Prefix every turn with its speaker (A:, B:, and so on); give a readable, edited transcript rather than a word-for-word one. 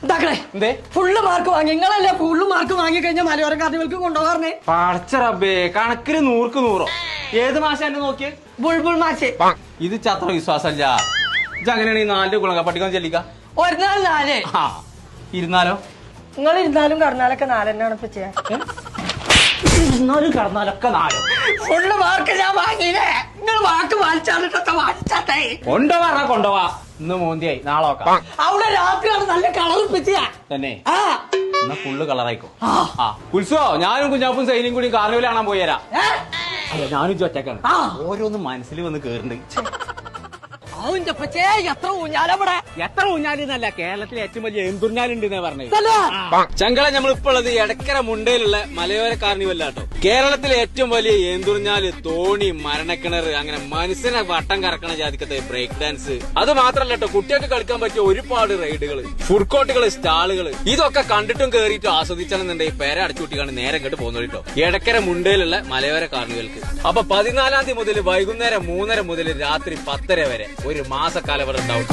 A: ഇതാക്കണേ full mark വാങ്ങി നിങ്ങളല്ലേ full mark വാങ്ങി കഴിഞ്ഞാൽ മലയോര കാർണിവൽക്ക് കൊണ്ടുപോകാറേ.
B: പടച്ച റബ്ബേ, കണക്കിന് 100ക്ക് 100. ഏത് മാഷ എന്നെ നോക്കിയേ?
A: ബുൾബുൾ മാഷ്.
B: ഇത് ചത്ര വിശ്വാസല്ല. ഇത് അങ്ങനെയാണെങ്കിൽ 4 കുളങ്ക പട്ടിക്കാൻ ചെല്ലിക്ക.
A: ഒരു നാൾ 4.
B: ഇരുന്നാലോ?
A: നിങ്ങൾ ഇരുന്നാലും കടന്നാലൊക്കെ 4 തന്നെയാണ് ഇപ്പൊ ചെയ്യാൻ.
B: ഇരുന്നാലും കടന്നാലൊക്കെ 4.
A: ഫുള്ള് മാർക്ക് ഞാൻ വാങ്ങിയില്ലേ? നിങ്ങൾ വാക്ക് വാങ്ങിച്ചാട്ടെ.
B: കൊണ്ടുപോവാ. ഇന്ന് മോന്തിയായി, നാളെ നോക്കാം.
A: അവിടെ രാത്രിയാണ് നല്ല കളർ പിച്ചിയാ
B: തന്നെ. എന്നാ ഫുള്ള് കളറായിക്കോ. ഉത്സവോ ഞാനും കുഞ്ഞാപ്പും സൈനിയും കൂടി കാർണിവൽ കാണാൻ പോയരാ. അല്ല ഞാനും ഒറ്റക്കാണ്. ഓരോന്നും മനസ്സിൽ വന്ന് കേറുന്നുണ്ട്.
A: എത്ര ഊഞ്ഞാലവിടെ.
B: എത്ര ഊഞ്ഞാലിന്നല്ല, കേരളത്തിലെ ഏറ്റവും വലിയ എന്തുഞ്ഞാലുണ്ട് എന്നാ പറഞ്ഞത്. ചങ്കള നമ്മളിപ്പോ ഉള്ളത് എടക്കര മുണ്ടയിലുള്ള മലയോര കാർണിവല്ലാട്ടോ. കേരളത്തിലെ ഏറ്റവും വലിയ ഏന്തുറിഞ്ഞാല്, തോണി, മരണക്കിണർ, അങ്ങനെ മനുഷ്യനെ വട്ടം കറക്കണ ജാതിക്കത്തെ ബ്രേക്ക് ഡാൻസ്. അത് മാത്രല്ല കേട്ടോ, കുട്ടികൾക്ക് കളിക്കാൻ പറ്റിയ ഒരുപാട് റൈഡുകൾ, ഫുഡ് കോർട്ടുകൾ, സ്റ്റാളുകൾ, ഇതൊക്കെ കണ്ടിട്ടും കേറിയിട്ടും ആസ്വദിച്ചാണെന്നുണ്ടെങ്കിൽ പേര അടച്ചുകൂട്ടിക്കാണ് നേരെ ഇങ്ങോട്ട് പോകുന്നത് കേട്ടോ, എടക്കര മുണ്ടയിലുള്ള മലയോര കാർണിവൽക്ക്. അപ്പൊ 14-ാം തീയതി മുതൽ വൈകുന്നേരം 3:30 മുതൽ രാത്രി 10:30 വരെ ഒരു മാസക്കാലം വരെ ഉണ്ടാവും.